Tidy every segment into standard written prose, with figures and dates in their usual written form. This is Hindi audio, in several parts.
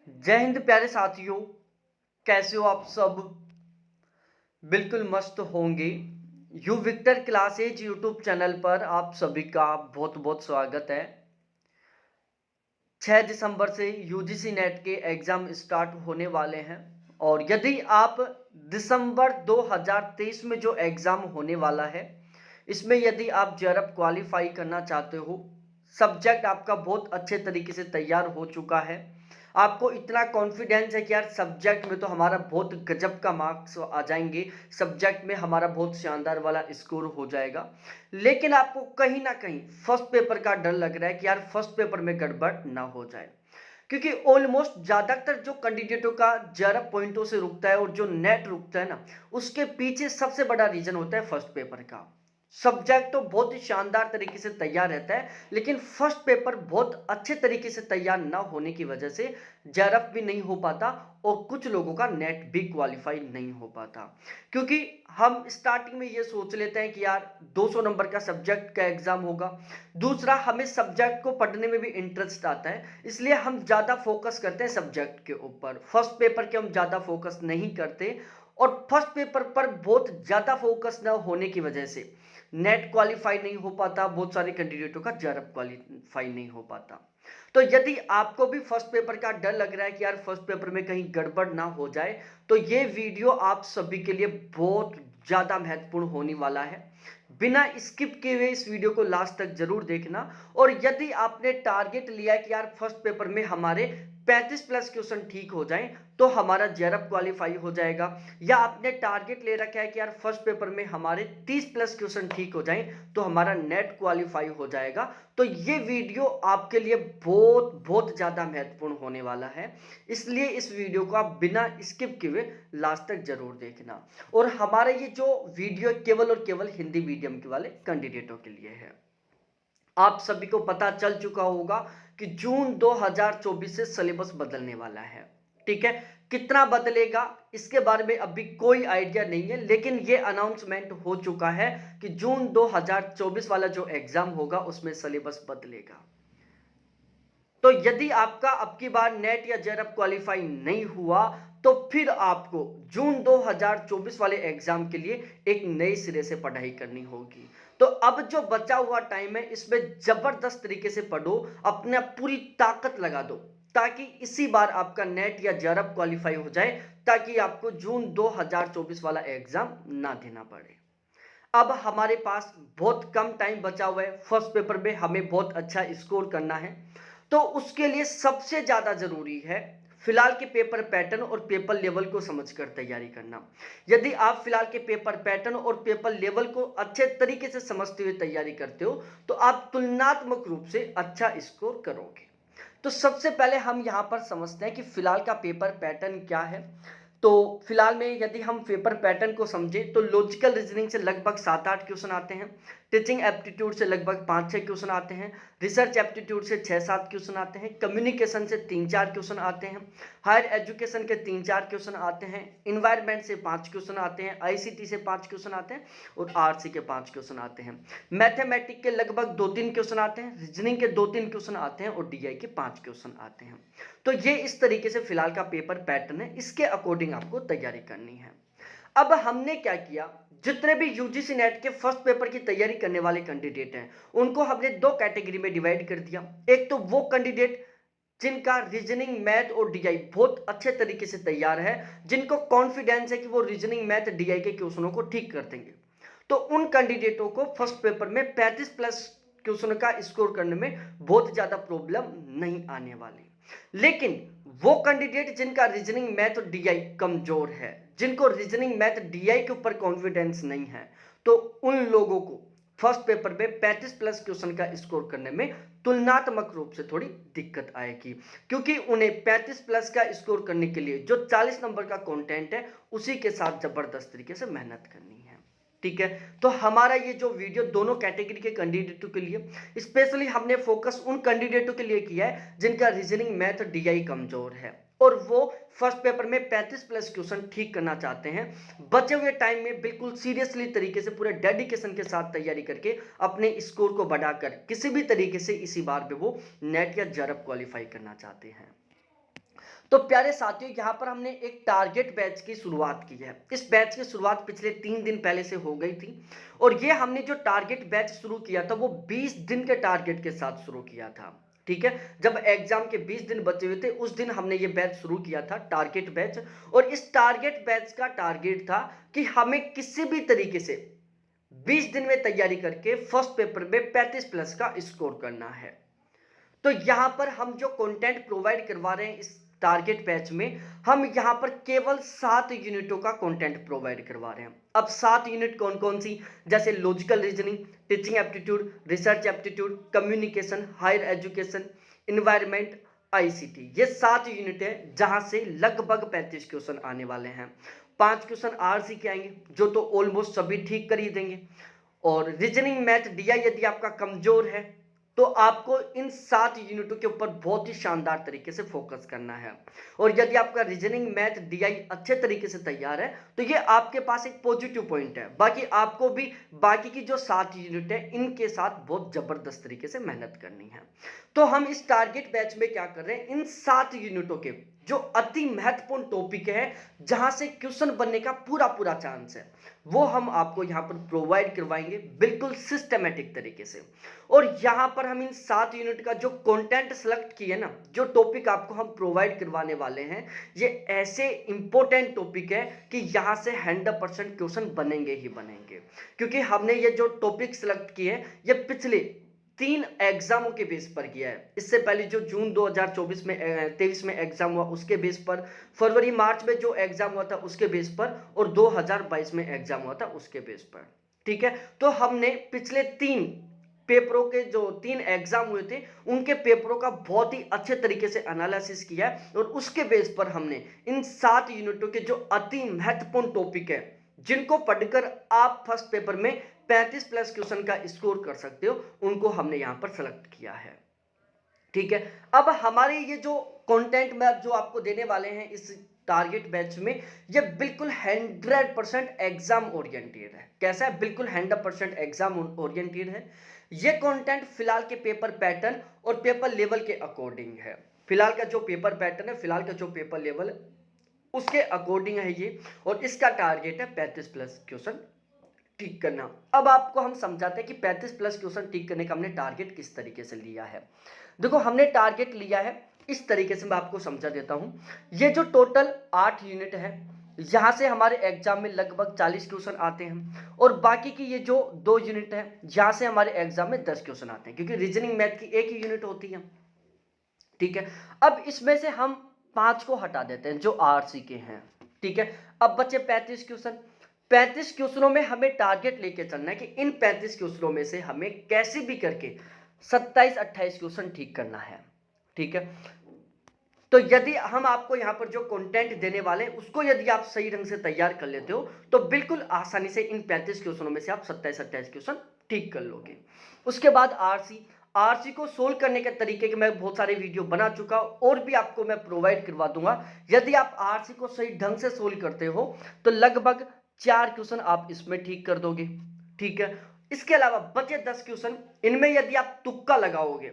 जय हिंद प्यारे साथियों। कैसे हो आप सब? बिल्कुल मस्त होंगे। U Victor classes YouTube channel पर आप सभी का बहुत बहुत स्वागत है। 6 दिसंबर से यूजीसी नेट के एग्जाम स्टार्ट होने वाले हैं और यदि आप दिसंबर 2023 में जो एग्जाम होने वाला है इसमें यदि आप जेआरएफ क्वालिफाई करना चाहते हो, सब्जेक्ट आपका बहुत अच्छे तरीके से तैयार हो चुका है, आपको इतना कॉन्फिडेंस है कि यार सब्जेक्ट में तो हमारा बहुत गजब का मार्क्स आ जाएंगे, सब्जेक्ट में हमारा बहुत शानदार वाला स्कोर हो जाएगा, लेकिन आपको कहीं ना कहीं फर्स्ट पेपर का डर लग रहा है कि यार फर्स्ट पेपर में गड़बड़ ना हो जाए, क्योंकि ऑलमोस्ट ज्यादातर जो कैंडिडेटों का जेआरएफ पॉइंटों से रुकता है और जो नेट रुकता है ना, उसके पीछे सबसे बड़ा रीजन होता है फर्स्ट पेपर का। सब्जेक्ट तो बहुत ही शानदार तरीके से तैयार रहता है, लेकिन फर्स्ट पेपर बहुत अच्छे तरीके से तैयार ना होने की वजह से जेआरएफ भी नहीं हो पाता और कुछ लोगों का नेट भी क्वालिफाई नहीं हो पाता, क्योंकि हम स्टार्टिंग में ये सोच लेते हैं कि यार 200 नंबर का सब्जेक्ट का एग्जाम होगा। दूसरा, हमें सब्जेक्ट को पढ़ने में भी इंटरेस्ट आता है, इसलिए हम ज़्यादा फोकस करते हैं सब्जेक्ट के ऊपर, फर्स्ट पेपर के हम ज़्यादा फोकस नहीं करते। और फर्स्ट पेपर पर बहुत ज़्यादा फोकस न होने की वजह से नेट क्वालिफाई नहीं हो पाता, बहुत सारे कैंडिडेटों का जेआरएफ क्वालिफाई नहीं हो पाता। तो यदि आपको भी फर्स्ट पेपर का डर लग रहा है कि यार फर्स्ट पेपर में कहीं गड़बड़ ना हो जाए, तो ये वीडियो आप सभी के लिए बहुत ज़्यादा महत्वपूर्ण होने वाला है। बिना स्किप किए हुए इस वीडियो को लास्ट तक जरूर देखना। और यदि आपने टारगेट लिया कि यार फर्स्ट पेपर में हमारे 35 प्लस क्वेश्चन ठीक हो जाएं तो हमारा जेआरएफ क्वालिफाई हो जाएगा, या आपने टारगेट ले रखा है कि यार फर्स्ट पेपर में हमारे 30 प्लस क्वेश्चन ठीक हो जाएं तो हमारा नेट क्वालिफाई हो जाएगा, तो ये वीडियो आपके लिए बहुत बहुत ज़्यादा महत्वपूर्ण होने वाला है। इसलिए इस वीडियो को आप बिना स्किप किए हुए लास्ट तक जरूर देखना। और हमारा ये जो वीडियो केवल और केवल हिंदी मीडियम के वाले कैंडिडेटों के लिए है। आप सभी को पता चल चुका होगा कि जून 2024 से सिलेबस बदलने वाला है। ठीक है, कितना बदलेगा इसके बारे में अभी कोई आइडिया नहीं है, लेकिन ये अनाउंसमेंट हो चुका है कि जून 2024 वाला जो एग्जाम होगा उसमें सिलेबस बदलेगा। तो यदि आपका अब की बार नेट या जेआरएफ क्वालिफाई नहीं हुआ तो फिर आपको जून 2024 वाले एग्जाम के लिए एक नए सिरे से पढ़ाई करनी होगी। तो अब जो बचा हुआ टाइम है इसमें जबरदस्त तरीके से पढ़ो, अपने पूरी ताकत लगा दो ताकि इसी बार आपका नेट या जेआरएफ क्वालिफाई हो जाए, ताकि आपको जून 2024 वाला एग्जाम ना देना पड़े। अब हमारे पास बहुत कम टाइम बचा हुआ है, फर्स्ट पेपर में हमें बहुत अच्छा स्कोर करना है, तो उसके लिए सबसे ज्यादा जरूरी है फिलहाल के पेपर पैटर्न और पेपर लेवल को समझकर तैयारी करना। यदि आप फिलहाल के पेपर पैटर्न और पेपर लेवल को अच्छे तरीके से समझते हुए तैयारी करते हो तो आप तुलनात्मक रूप से अच्छा स्कोर करोगे। तो सबसे पहले हम यहां पर समझते हैं कि फिलहाल का पेपर पैटर्न क्या है। तो फिलहाल में यदि हम पेपर पैटर्न को समझें तो लॉजिकल रीजनिंग से लगभग 7-8 क्वेश्चन आते हैं, टीचिंग एप्टीट्यूड से लगभग 5-6 क्वेश्चन आते हैं, रिसर्च एप्टीट्यूड से 6-7 क्वेश्चन आते हैं, कम्युनिकेशन से 3-4 क्वेश्चन आते हैं, हायर एजुकेशन के 3-4 क्वेश्चन आते हैं, इन्वायरमेंट से 5 क्वेश्चन आते हैं, आईसीटी से 5 क्वेश्चन आते हैं और आरसी के 5 क्वेश्चन आते हैं, मैथमेटिक के लगभग 2-3 क्वेश्चन आते हैं, रीजनिंग के 2-3 क्वेश्चन आते हैं और डीआई के 5 क्वेश्चन आते हैं। तो ये इस तरीके से फिलहाल का पेपर पैटर्न है, इसके अकॉर्डिंग आपको तैयारी करनी है। अब हमने क्या किया, जितने भी यूजीसी नेट के फर्स्ट पेपर की तैयारी करने वाले कैंडिडेट हैं उनको हमने दो कैटेगरी में डिवाइड कर दिया। एक तो वो कैंडिडेट जिनका रीजनिंग मैथ और डीआई बहुत अच्छे तरीके से तैयार है, जिनको कॉन्फिडेंस है कि वो रीजनिंग मैथ डीआई के क्वेश्चनों को ठीक कर देंगे, तो उन कैंडिडेटों को फर्स्ट पेपर में 35 प्लस क्वेश्चन का स्कोर करने में बहुत ज्यादा प्रॉब्लम नहीं आने वाली। लेकिन वो कैंडिडेट जिनका रीजनिंग मैथ और डीआई कमजोर है, जिनको रीजनिंग मैथ डीआई के ऊपर कॉन्फिडेंस नहीं है, तो उन लोगों को फर्स्ट पेपर में 35 प्लस क्वेश्चन का स्कोर करने में तुलनात्मक रूप से थोड़ी दिक्कत आएगी, क्योंकि उन्हें 35 प्लस का स्कोर करने के लिए जो 40 नंबर का कंटेंट है उसी के साथ जबरदस्त तरीके से मेहनत करनी है। ठीक है, तो हमारा ये जो वीडियो दोनों कैटेगरी के कैंडिडेटों के लिए स्पेशली हमने फोकस उन कैंडिडेटों के लिए किया है जिनका रीजनिंग मैथ और डीआई कमजोर है और वो फर्स्ट पेपर में 35 प्लस क्वेश्चन ठीक करना चाहते हैं। बचे हुए टाइम में बिल्कुल सीरियसली तरीके से पूरे डेडिकेशन के साथ तैयारी करके अपने स्कोर को बढ़ाकर किसी भी तरीके से इसी बार में वो नेट या जेआरएफ क्वालिफाई करना चाहते हैं। तो प्यारे साथियों, यहाँ पर हमने एक टारगेट बैच की शुरुआत की है। इस बैच की शुरुआत पिछले 3 दिन पहले से हो गई थी और ये हमने जो टारगेट बैच शुरू किया था वो 20 दिन के टारगेट के साथ शुरू किया था। ठीक है, जब एग्जाम के 20 दिन बचे हुए थे उस दिन हमने ये बैच शुरू किया था, टारगेट बैच। और इस टारगेट बैच का टारगेट था कि हमें किसी भी तरीके से 20 दिन में तैयारी करके फर्स्ट पेपर में 35 प्लस का स्कोर करना है। तो यहां पर हम जो कंटेंट प्रोवाइड करवा रहे हैं इस टारगेट बैच में, हम यहां पर केवल 7 यूनिटों का कंटेंट प्रोवाइड करवा रहे हैं। अब 7 यूनिट कौन कौन सी, जैसे logical reasoning, teaching aptitude, research aptitude, communication, higher education, environment, ICT, ये 7 यूनिट है जहां से लगभग 35 क्वेश्चन आने वाले हैं। 5 क्वेश्चन आरसी के आएंगे जो तो ऑलमोस्ट सभी ठीक कर ही देंगे। और रीजनिंग, मैथ, डीआई यदि आपका कमजोर है तो आपको इन 7 यूनिटों के ऊपर बहुत ही शानदार तरीके से फोकस करना है। और यदि आपका रीजनिंग, मैथ, डीआई अच्छे तरीके से तैयार है तो ये आपके पास एक पॉजिटिव पॉइंट है। बाकी आपको भी बाकी की जो 7 यूनिट है इनके साथ बहुत जबरदस्त तरीके से मेहनत करनी है। तो हम इस टारगेट बैच में क्या कर रहे हैं, इन 7 यूनिटों के जो अति महत्वपूर्ण टॉपिक है जहां से क्वेश्चन बनने का पूरा पूरा चांस है, वो हम आपको यहां पर प्रोवाइड करवाएंगे बिल्कुल सिस्टमेटिक तरीके से। और यहां पर हम इन 7 यूनिट का जो कंटेंट सेलेक्ट किए ना, जो टॉपिक आपको हम प्रोवाइड करवाने वाले हैं, ये ऐसे इंपॉर्टेंट टॉपिक है कि यहां से 100% क्वेश्चन बनेंगे ही बनेंगे। क्योंकि हमने ये जो टॉपिक सेलेक्ट किए हैं ये पिछले 3 एग्जामों के बेस पर किया है। इससे पहले जो जून 2024 में 23 में एग्जाम हुआ उसके बेस पर, फरवरी मार्च में जो एग्जाम हुआ था उसके बेस पर, और 2022 में एग्जाम हुआ था उसके बेस पर। ठीक है, तो हमने पिछले 3 पेपरों के जो 3 एग्जाम हुए थे उनके पेपरों का बहुत ही अच्छे तरीके से एनालिसिस किया है और उसके बेस पर हमने इन 7 यूनिटों के जो अति महत्वपूर्ण टॉपिक है जिनको पढ़कर आप फर्स्ट पेपर में 35 प्लस क्वेश्चन का स्कोर कर सकते हो, उनको हमने यहां पर सेलेक्ट किया है। ठीक है, अब हमारे ये जो कंटेंट मैप जो आपको देने वाले हैं इस टारगेट बैच में, ये बिल्कुल 100% एग्जाम ओरिएंटेड है। कैसा है, बिल्कुल 100% एग्जाम ओरिएंटेड है। ये कंटेंट फिलहाल के पेपर पैटर्न और पेपर लेवल के अकॉर्डिंग है। फिलहाल का जो पेपर पैटर्न है, फिलहाल का जो पेपर लेवल है उसके अकॉर्डिंग है ये, और इसका टारगेट है 35 प्लस क्वेश्चन ठीक करना। अब आपको हम समझाते हैं कि 35 प्लस क्वेश्चन ठीक करने का हमने टारगेट किस तरीके से लिया है। देखो, हमने टारगेट लिया है इस तरीके से, मैं आपको समझा देता हूं। ये जो टोटल 8 यूनिट है, यहां से हमारे एग्जाम में लगभग 40 क्वेश्चन आते हैं, और बाकी की ये जो 2 यूनिट है यहां से हमारे एग्जाम में 10 क्वेश्चन आते हैं, क्योंकि रीजनिंग मैथ की एक ही यूनिट होती है। ठीक है, अब इसमें से हम 5 को हटा देते हैं जो आरसी के हैं। ठीक है, अब बचे 35 क्वेश्चन। 35 क्वेश्चनों में हमें टारगेट लेके चलना है कि इन 35 क्वेश्चनों में से हमें कैसे भी करके 27-28 क्वेश्चन ठीक करना है। ठीक है, तो यदि हम आपको यहां पर जो कंटेंट देने वाले हैं उसको यदि आप सही ढंग से तैयार कर लेते हो तो बिल्कुल आसानी से इन 35 क्वेश्चनों में से आप 27-28 क्वेश्चन ठीक कर लोगे। उसके बाद आरसी को सोल्व करने के तरीके के मैं बहुत सारे वीडियो बना चुका हूं और भी आपको मैं प्रोवाइड करवा दूंगा। यदि आप आरसी को सही ढंग से सोल्व करते हो तो लगभग 4 क्वेश्चन आप इसमें ठीक कर दोगे। ठीक है, इसके अलावा बचे 10 क्वेश्चन, इनमें यदि आप तुक्का लगाओगे,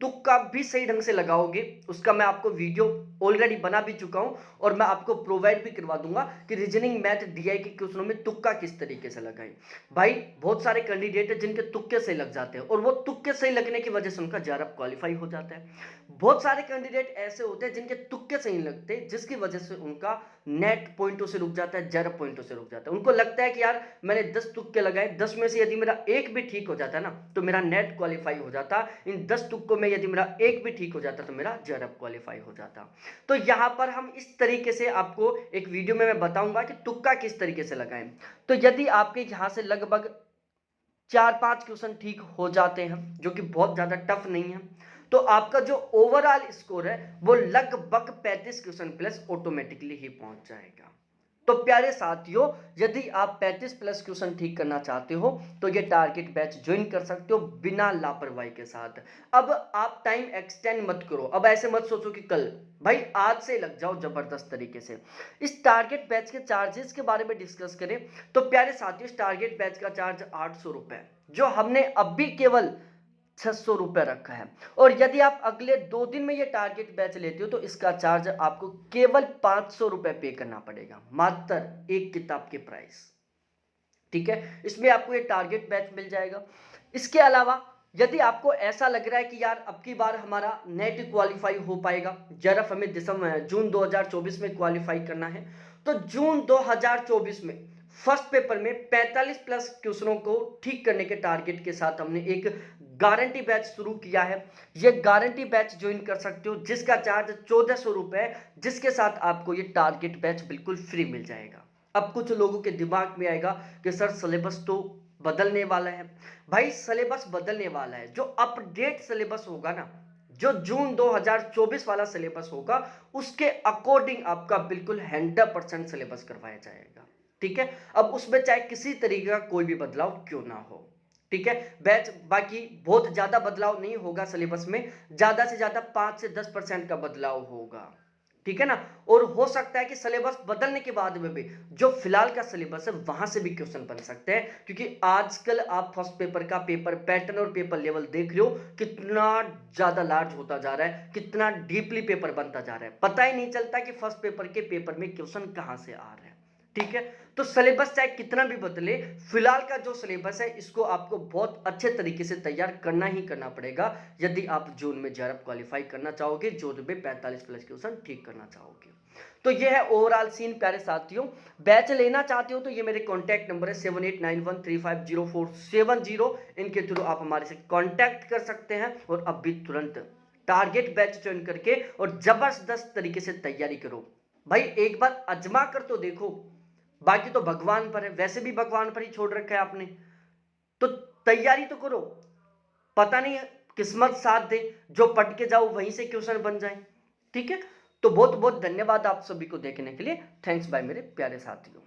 तुक्का भी सही ढंग से लगाओगे, उसका मैं आपको वीडियो ऑलरेडी बना भी चुका हूं और मैं आपको प्रोवाइड भी करवा दूंगा कि रीजनिंग, मैथ, डीआई के क्वेश्चनों में तुक्का किस तरीके से लगाएं। भाई, बहुत सारे कैंडिडेट हैं जिनके तुक्के सही लग जाते हैं और वो तुक्के सही लगने की वजह से उनका जेआरएफ क्वालिफाई हो जाता है। बहुत सारे कैंडिडेट ऐसे होते हैं जिनके तुक्के सही लगते हैं, जिसकी वजह से उनका नेट पॉइंटों से रुक जाता है, जेआरएफ पॉइंटों से रुक जाता है। उनको लगता है कि यार मैंने 10 तुक्के लगाए, 10 में से यदि मेरा एक भी ठीक हो जाता है ना तो मेरा नेट क्वालिफाई हो जाता, इन 10 तुक्कों में यदि मेरा एक भी ठीक हो जाता तो मेरा जेआरएफ क्वालिफाई हो जाता। तो यहां पर हम इस तरीके से आपको एक वीडियो में मैं बताऊंगा कि तुक्का किस तरीके से लगाएं। तो यदि आपके यहां से लगभग 4-5 क्वेश्चन ठीक हो जाते हैं, जो कि बहुत ज्यादा टफ नहीं है, तो आपका जो ओवरऑल स्कोर है वो लगभग 35 क्वेश्चन प्लस ऑटोमेटिकली ही पहुंच जाएगा। तो प्यारे साथियों, यदि आप 35 प्लस क्वेश्चन ठीक करना चाहते हो तो ये टारगेट बैच ज्वाइन कर सकते हो बिना लापरवाही के साथ। अब आप टाइम एक्सटेंड मत करो, अब ऐसे मत सोचो कि कल, भाई आज से लग जाओ जबरदस्त तरीके से। इस टारगेट बैच के चार्जेस के बारे में डिस्कस करें तो प्यारे साथियों, इस टारगेट बैच का चार्ज 800 रुपए, जो हमने अभी केवल 600 रुपये रखा है। और यदि आप अगले 2 दिन में ये टारगेट बैच लेते हो तो इसका चार्ज आपको केवल 500 रुपये पे करना पड़ेगा, मात्र एक किताब के प्राइस। ठीक है, इसमें आपको ये टारगेट बैच मिल जाएगा। इसके अलावा यदि आपको ऐसा लग रहा है कि यार अब की बार हमारा नेट क्वालिफाई हो पाएगा, जरफ हमें जून 2024 में क्वालिफाई करना है, तो जून 2024 में फर्स्ट पेपर में 45 प्लस क्वेश्चनों को ठीक करने के टारगेट के साथ हमने एक गारंटी बैच शुरू किया है। ये गारंटी बैच ज्वाइन कर सकते हो जिसका चार्ज 1400 रुपये, जिसके साथ आपको ये टारगेट बैच बिल्कुल फ्री मिल जाएगा। अब कुछ लोगों के दिमाग में आएगा कि सर सिलेबस तो बदलने वाला है। भाई सिलेबस बदलने वाला है, जो अपडेट सिलेबस होगा ना, जो जून 2024 वाला सिलेबस होगा उसके अकॉर्डिंग आपका बिल्कुल 100% सिलेबस करवाया जाएगा। ठीक है, अब उसमें चाहे किसी तरीके का कोई भी बदलाव क्यों ना हो। ठीक है, बैच बाकी बहुत ज्यादा बदलाव नहीं होगा सिलेबस में, ज्यादा से ज्यादा 5 से 10% का बदलाव होगा। ठीक है ना, और हो सकता है कि सिलेबस बदलने के बाद में भी जो फिलहाल का सिलेबस है वहां से भी क्वेश्चन बन सकते हैं, क्योंकि आजकल आप फर्स्ट पेपर का पेपर पैटर्न और पेपर लेवल देख रहे हो कितना ज्यादा लार्ज होता जा रहा है, कितना डीपली पेपर बनता जा रहा है, पता ही नहीं चलता कि फर्स्ट पेपर के पेपर में क्वेश्चन कहां से आ रहे हैं। ठीक है, तो सिलेबस चाहे कितना भी बदले, फिलहाल का जो सिलेबस है इसको आपको बहुत अच्छे तरीके से तैयार करना ही करना पड़ेगा यदि आप जून में जेआरएफ क्वालिफाई करना चाहोगे, जून में 45 प्लस क्वेश्चन ठीक करना चाहोगे। तो ये है ओवरऑल सीन प्यारे साथियों। बैच लेना चाहते हो तो ये मेरे कॉन्टैक्ट नंबर है 7891350470, इनके थ्रू आप हमारे से कॉन्टैक्ट कर सकते हैं और अभी तुरंत टारगेट बैच ज्वाइन करके और जबरदस्त तरीके से तैयारी करो। भाई एक बार अजमा कर तो देखो, बाकी तो भगवान पर है, वैसे भी भगवान पर ही छोड़ रखा है आपने, तो तैयारी तो करो, पता नहीं किस्मत साथ दे, जो पढ़ के जाओ वहीं से क्वेश्चन बन जाए। ठीक है, तो बहुत बहुत धन्यवाद आप सभी को देखने के लिए। थैंक्स बाय मेरे प्यारे साथियों।